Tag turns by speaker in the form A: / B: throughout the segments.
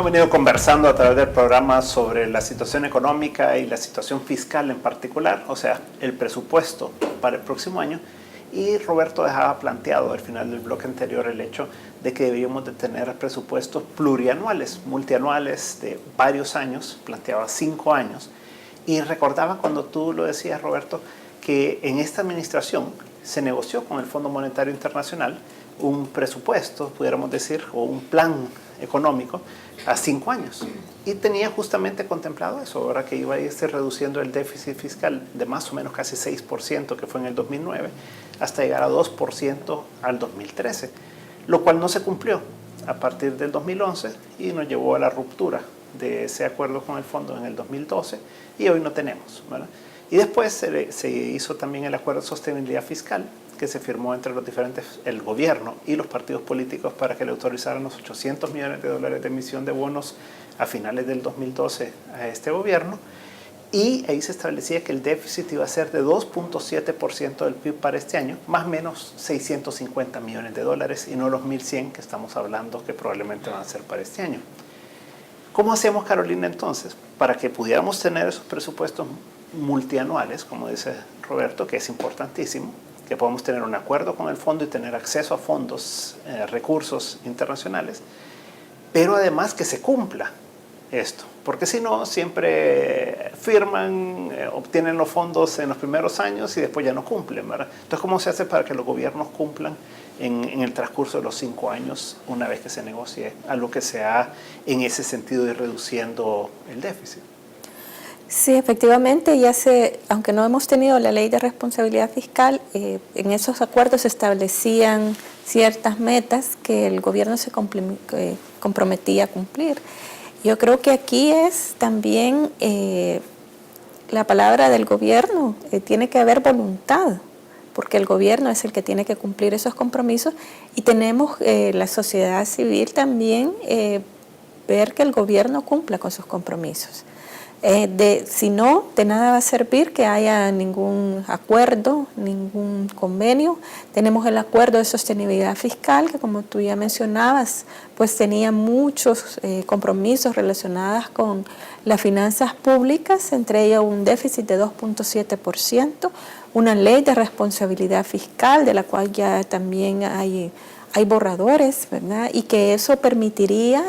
A: Hemos venido conversando a través del programa sobre la situación económica y la situación fiscal en particular, o sea, el presupuesto para el próximo año. Y Roberto dejaba planteado al final del bloque anterior el hecho de que debíamos de tener presupuestos plurianuales, multianuales de varios años, planteaba 5 años. Y recordaba cuando tú lo decías, Roberto, que en esta administración se negoció con el Fondo Monetario Internacional un presupuesto, pudiéramos decir, o un plan económico a 5 años. Y tenía justamente contemplado eso, ahora que iba a irse reduciendo el déficit fiscal de más o menos casi 6%, que fue en el 2009, hasta llegar a 2% al 2013, lo cual no se cumplió a partir del 2011 y nos llevó a la ruptura de ese acuerdo con el fondo en el 2012 y hoy no tenemos, ¿verdad? Y después se hizo también el acuerdo de sostenibilidad fiscal que se firmó entre los diferentes, el gobierno y los partidos políticos para que le autorizaran los $800 millones de emisión de bonos a finales del 2012 a este gobierno. Y ahí se establecía que el déficit iba a ser de 2.7% del PIB para este año, más o menos $650 millones y no los 1.100 que estamos hablando que probablemente van a ser para este año. ¿Cómo hacemos, Carolina, entonces, para que pudiéramos tener esos presupuestos multianuales, como dice Roberto, que es importantísimo, que podamos tener un acuerdo con el fondo y tener acceso a fondos, recursos internacionales, pero además que se cumpla esto? Porque si no, siempre firman, obtienen los fondos en los primeros años y después ya no cumplen, ¿verdad? Entonces, ¿cómo se hace para que los gobiernos cumplan en el transcurso de los 5 años una vez que se negocie algo que sea en ese sentido de reduciendo el déficit?
B: Sí, efectivamente, aunque no hemos tenido la ley de responsabilidad fiscal, en esos acuerdos se establecían ciertas metas que el gobierno se comprometía a cumplir. Yo creo que aquí es también la palabra del gobierno, tiene que haber voluntad, porque el gobierno es el que tiene que cumplir esos compromisos y tenemos la sociedad civil también ver que el gobierno cumpla con sus compromisos. Si no, de nada va a servir que haya ningún acuerdo, ningún convenio. Tenemos el acuerdo de sostenibilidad fiscal, que como tú ya mencionabas, pues tenía muchos compromisos relacionados con las finanzas públicas, entre ellas un déficit de 2.7%, una ley de responsabilidad fiscal, de la cual ya también hay borradores, ¿verdad? Y que eso permitiría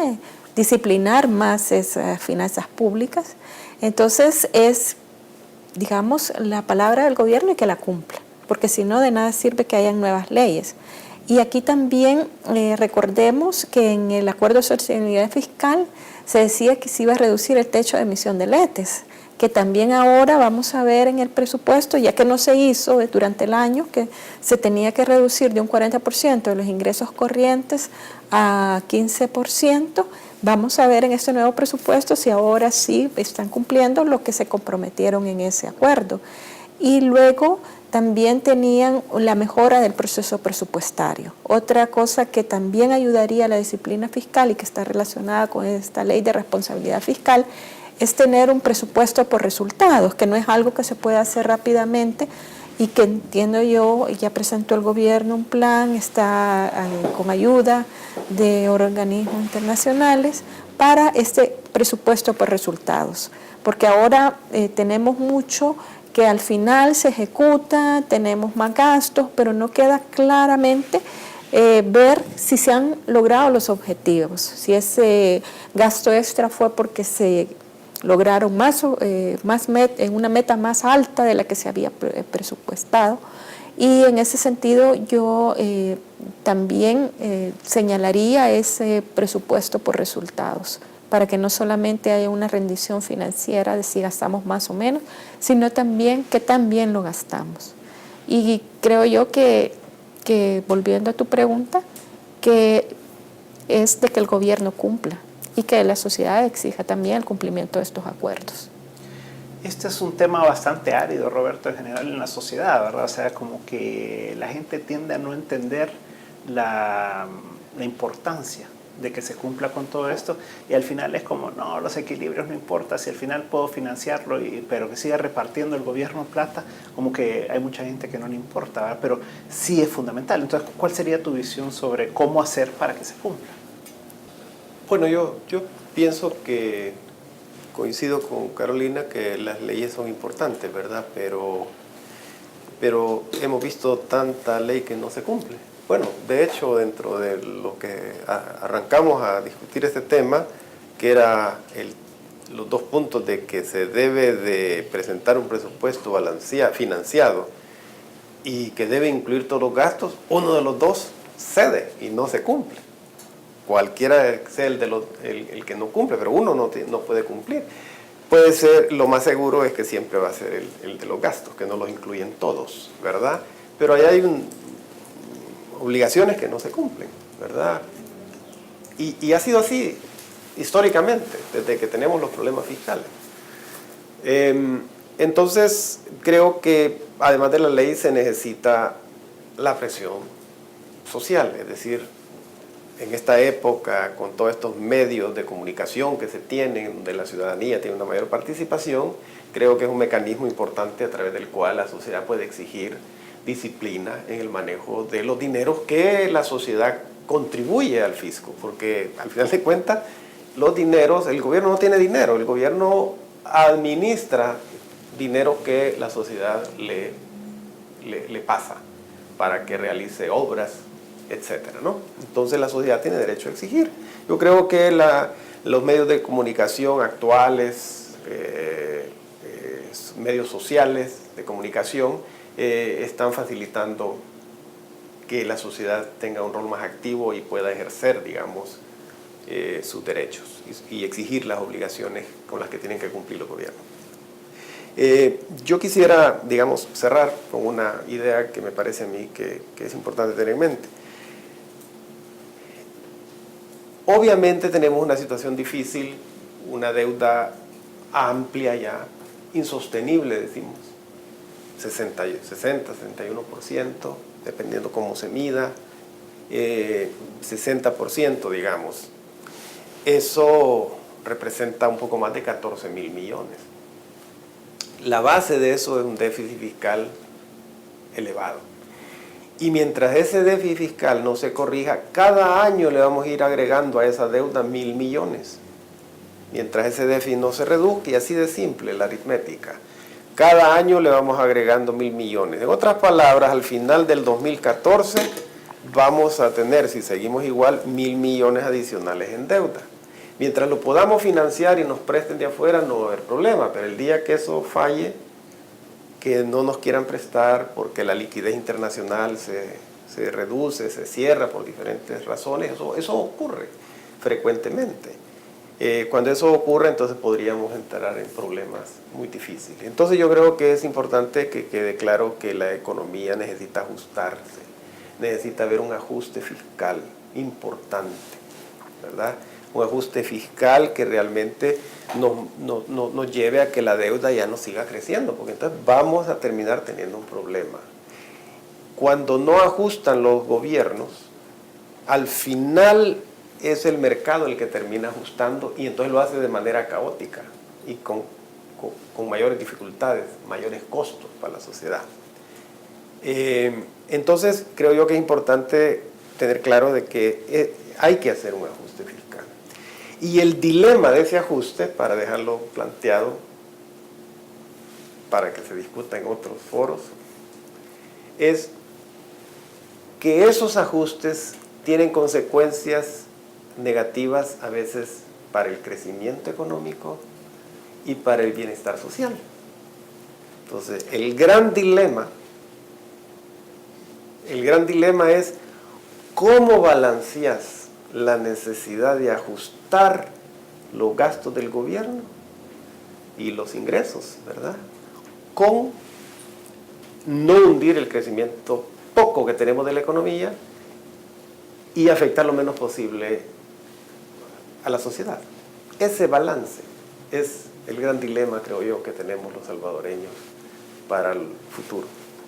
B: disciplinar más esas finanzas públicas. Entonces es, digamos, la palabra del gobierno y que la cumpla, porque si no, de nada sirve que hayan nuevas leyes. Y aquí también recordemos que en el acuerdo de sostenibilidad fiscal se decía que se iba a reducir el techo de emisión de letes, que también ahora vamos a ver en el presupuesto, ya que no se hizo durante el año, que se tenía que reducir de un 40% de los ingresos corrientes a 15%, vamos a ver en este nuevo presupuesto si ahora sí están cumpliendo lo que se comprometieron en ese acuerdo. Y luego también tenían la mejora del proceso presupuestario. Otra cosa que también ayudaría a la disciplina fiscal y que está relacionada con esta ley de responsabilidad fiscal es tener un presupuesto por resultados, que no es algo que se puede hacer rápidamente y que entiendo yo, ya presentó el gobierno un plan, está con ayuda de organismos internacionales para este presupuesto por resultados, porque ahora tenemos mucho que al final se ejecuta, tenemos más gastos, pero no queda claramente ver si se han logrado los objetivos, si ese gasto extra fue porque se lograron en una meta más alta de la que se había presupuestado. Y en ese sentido yo también señalaría ese presupuesto por resultados, para que no solamente haya una rendición financiera de si gastamos más o menos, sino también que también lo gastamos. Y creo yo que volviendo a tu pregunta, que es de que el gobierno cumpla y que la sociedad exija también el cumplimiento de estos acuerdos.
A: Este es un tema bastante árido, Roberto, en general en la sociedad, ¿verdad? O sea, como que la gente tiende a no entender la importancia de que se cumpla con todo esto y al final es como, no, los equilibrios no importa, si al final puedo financiarlo, pero que siga repartiendo el gobierno plata, como que hay mucha gente que no le importa, ¿verdad? Pero sí es fundamental. Entonces, ¿cuál sería tu visión sobre cómo hacer para que se cumpla?
C: Bueno, yo pienso que coincido con Carolina que las leyes son importantes, ¿verdad? Pero hemos visto tanta ley que no se cumple. Bueno, de hecho, dentro de lo que arrancamos a discutir este tema, que era los 2 puntos de que se debe de presentar un presupuesto financiado y que debe incluir todos los gastos, uno de los 2 cede y no se cumple. Cualquiera sea el que no cumple, pero uno no puede cumplir. Puede ser, lo más seguro es que siempre va a ser el de los gastos, que no los incluyen todos, ¿verdad? Pero ahí hay obligaciones que no se cumplen, ¿verdad? Y ha sido así históricamente, desde que tenemos los problemas fiscales. Entonces, creo que además de la ley se necesita la presión social, es decir, en esta época, con todos estos medios de comunicación que se tienen, donde la ciudadanía tiene una mayor participación, creo que es un mecanismo importante a través del cual la sociedad puede exigir disciplina en el manejo de los dineros que la sociedad contribuye al fisco, porque al final de cuentas, los dineros, el gobierno no tiene dinero, el gobierno administra dinero que la sociedad le pasa para que realice obras, etcétera, ¿no? Entonces la sociedad tiene derecho a exigir. Yo creo que los medios de comunicación actuales, medios sociales de comunicación, están facilitando que la sociedad tenga un rol más activo y pueda ejercer, digamos, sus derechos y exigir las obligaciones con las que tienen que cumplir los gobiernos. Yo quisiera, digamos, cerrar con una idea que me parece a mí que es importante tener en mente. Obviamente tenemos una situación difícil, una deuda amplia ya, insostenible, decimos, 60, 61%, dependiendo cómo se mida, 60%, digamos. Eso representa un poco más de 14.000 millones. La base de eso es un déficit fiscal elevado. Y mientras ese déficit fiscal no se corrija, cada año le vamos a ir agregando a esa deuda 1.000 millones. Mientras ese déficit no se reduzca, y así de simple la aritmética, cada año le vamos agregando 1.000 millones. En otras palabras, al final del 2014 vamos a tener, si seguimos igual, 1.000 millones adicionales en deuda. Mientras lo podamos financiar y nos presten de afuera, no va a haber problema, pero el día que eso falle, que no nos quieran prestar porque la liquidez internacional se reduce, se cierra por diferentes razones, eso ocurre frecuentemente. Cuando eso ocurre, entonces podríamos entrar en problemas muy difíciles. Entonces yo creo que es importante que quede claro que la economía necesita ajustarse, necesita haber un ajuste fiscal importante, ¿verdad? Un ajuste fiscal que realmente nos lleve a que la deuda ya no siga creciendo, porque entonces vamos a terminar teniendo un problema. Cuando no ajustan los gobiernos, al final es el mercado el que termina ajustando y entonces lo hace de manera caótica y con mayores dificultades, mayores costos para la sociedad. Entonces creo yo que es importante tener claro de que hay que hacer un ajuste fiscal. Y el dilema de ese ajuste, para dejarlo planteado, para que se discuta en otros foros, es que esos ajustes tienen consecuencias negativas a veces para el crecimiento económico y para el bienestar social. Entonces, el gran dilema es cómo balanceas la necesidad de ajustar los gastos del gobierno y los ingresos, ¿verdad? Con no hundir el crecimiento poco que tenemos de la economía y afectar lo menos posible a la sociedad. Ese balance es el gran dilema, creo yo, que tenemos los salvadoreños para el futuro.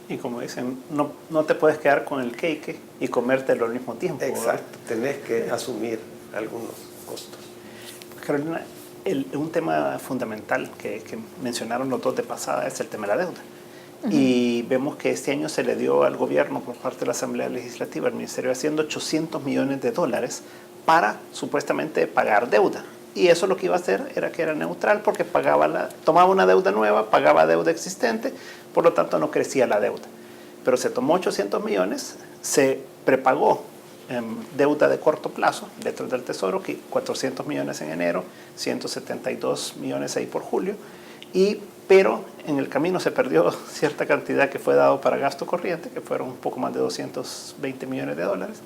A: Y como dicen, no te puedes quedar con el cake y comértelo al mismo tiempo.
C: Exacto, tenés que asumir algunos costos.
A: Carolina, un tema fundamental que mencionaron los dos de pasada es el tema de la deuda. Y vemos que este año se le dio al gobierno por parte de la Asamblea Legislativa, al Ministerio de Hacienda, $800 millones para supuestamente pagar deuda. Y eso lo que iba a hacer era que era neutral porque tomaba una deuda nueva, pagaba deuda existente, por lo tanto no crecía la deuda. Pero se tomó 800 millones, se prepagó deuda de corto plazo, letras del Tesoro, 400 millones en enero, 172 millones ahí por julio, pero en el camino se perdió cierta cantidad que fue dado para gasto corriente, que fueron un poco más de 220 millones de dólares,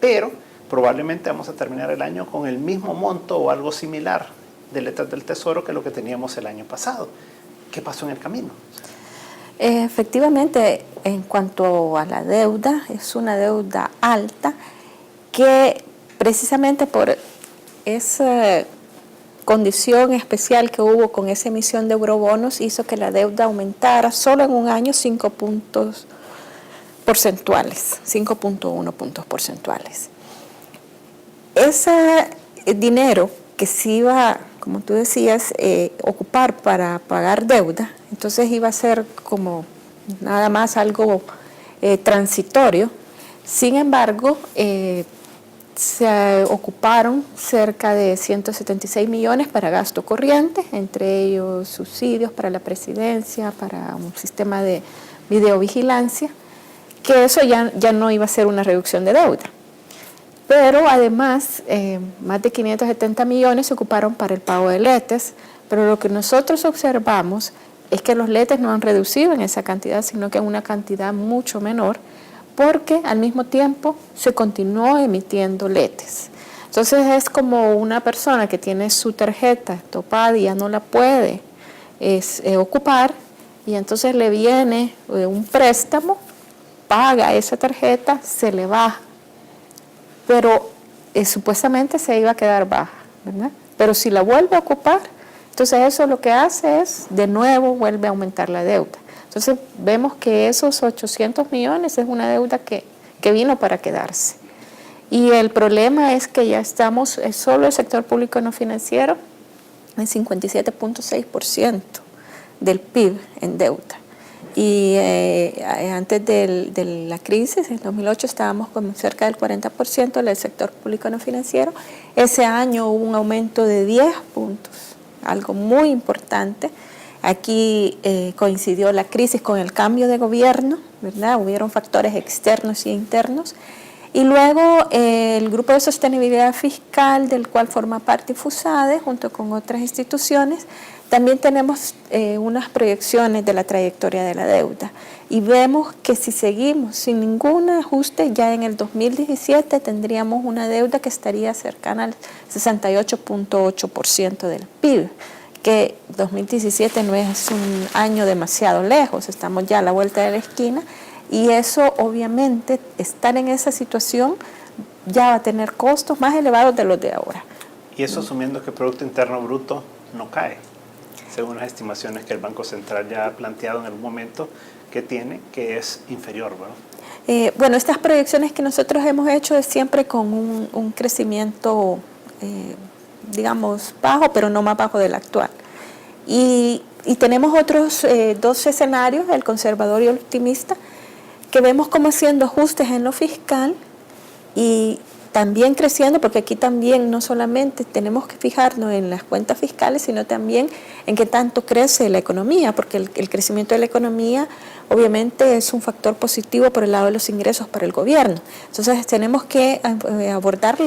A: pero probablemente vamos a terminar el año con el mismo monto o algo similar de letras del Tesoro que lo que teníamos el año pasado. ¿Qué pasó en el camino?
B: Efectivamente, en cuanto a la deuda, es una deuda alta que precisamente por esa condición especial que hubo con esa emisión de eurobonos hizo que la deuda aumentara solo en un año 5 puntos porcentuales, 5.1 puntos porcentuales. Ese dinero que se iba, como tú decías, ocupar para pagar deuda, entonces iba a ser como nada más algo transitorio. Sin embargo, se ocuparon cerca de 176 millones para gasto corriente, entre ellos subsidios para la presidencia, para un sistema de videovigilancia, que eso ya no iba a ser una reducción de deuda. Pero además, más de 570 millones se ocuparon para el pago de letes, pero lo que nosotros observamos es que los letes no han reducido en esa cantidad, sino que en una cantidad mucho menor, porque al mismo tiempo se continuó emitiendo letes. Entonces es como una persona que tiene su tarjeta topada y ya no la puede ocupar, y entonces le viene un préstamo, paga esa tarjeta, se le baja, pero supuestamente se iba a quedar baja, ¿verdad? Pero si la vuelve a ocupar, entonces eso lo que hace es, de nuevo, vuelve a aumentar la deuda. Entonces vemos que esos 800 millones es una deuda que vino para quedarse. Y el problema es que ya estamos, solo el sector público no financiero, en 57.6% del PIB en deuda. Y antes de la crisis, en 2008 estábamos con cerca del 40% del sector público no financiero. Ese año hubo un aumento de 10 puntos, algo muy importante. Aquí coincidió la crisis con el cambio de gobierno, ¿verdad? Hubieron factores externos y internos. Y luego el Grupo de Sostenibilidad Fiscal, del cual forma parte FUSADE, junto con otras instituciones, también tenemos unas proyecciones de la trayectoria de la deuda. Y vemos que si seguimos sin ningún ajuste, ya en el 2017 tendríamos una deuda que estaría cercana al 68.8% del PIB, que 2017 no es un año demasiado lejos, estamos ya a la vuelta de la esquina, y eso obviamente, estar en esa situación ya va a tener costos más elevados de los de ahora.
A: Y eso asumiendo que el Producto Interno Bruto no cae, según las estimaciones que el Banco Central ya ha planteado en algún momento que tiene, que es inferior, ¿verdad?
B: Bueno, estas proyecciones que nosotros hemos hecho es siempre con un crecimiento, digamos, bajo, pero no más bajo del actual. Y tenemos otros dos escenarios, el conservador y el optimista, que vemos como haciendo ajustes en lo fiscal y también creciendo, porque aquí también no solamente tenemos que fijarnos en las cuentas fiscales, sino también en qué tanto crece la economía, porque el crecimiento de la economía obviamente es un factor positivo por el lado de los ingresos para el gobierno. Entonces tenemos que abordar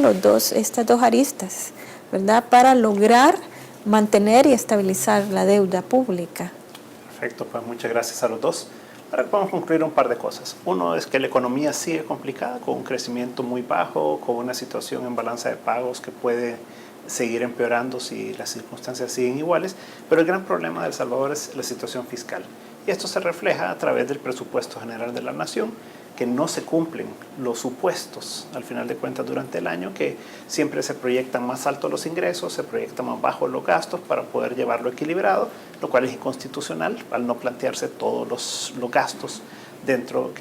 B: estas dos aristas, ¿verdad?, para lograr mantener y estabilizar la deuda pública.
A: Perfecto, pues muchas gracias a los dos. Ahora podemos concluir un par de cosas. Uno es que la economía sigue complicada, con un crecimiento muy bajo, con una situación en balanza de pagos que puede seguir empeorando si las circunstancias siguen iguales, pero el gran problema de El Salvador es la situación fiscal. Y esto se refleja a través del presupuesto general de la nación, que no se cumplen los supuestos al final de cuentas durante el año, que siempre se proyectan más altos los ingresos, se proyectan más bajos los gastos para poder llevarlo equilibrado, lo cual es inconstitucional al no plantearse todos los gastos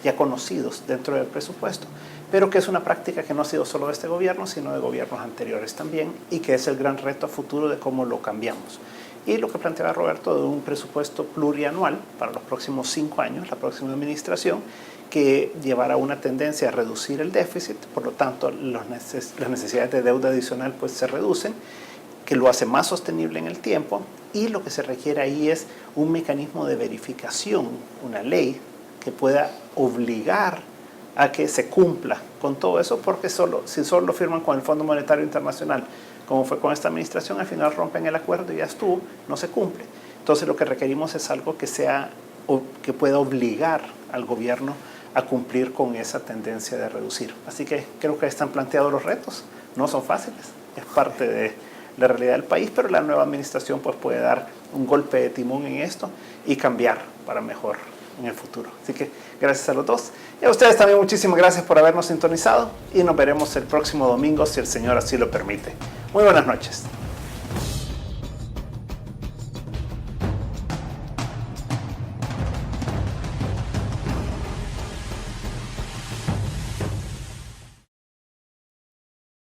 A: ya conocidos dentro del presupuesto, pero que es una práctica que no ha sido solo de este gobierno, sino de gobiernos anteriores también, y que es el gran reto a futuro de cómo lo cambiamos. Y lo que planteaba Roberto de un presupuesto plurianual para los próximos 5 años, la próxima administración, que llevar a una tendencia a reducir el déficit, por lo tanto las necesidades de deuda adicional pues se reducen, que lo hace más sostenible en el tiempo, y lo que se requiere ahí es un mecanismo de verificación, una ley que pueda obligar a que se cumpla con todo eso, porque si solo lo firman con el Fondo Monetario Internacional, como fue con esta administración, al final rompen el acuerdo y ya estuvo, no se cumple. Entonces lo que requerimos es algo que pueda obligar al gobierno a cumplir con esa tendencia de reducir. Así que creo que están planteados los retos, no son fáciles, es parte de la realidad del país, pero la nueva administración pues puede dar un golpe de timón en esto y cambiar para mejor en el futuro. Así que gracias a los dos. Y a ustedes también muchísimas gracias por habernos sintonizado y nos veremos el próximo domingo si el Señor así lo permite. Muy buenas noches.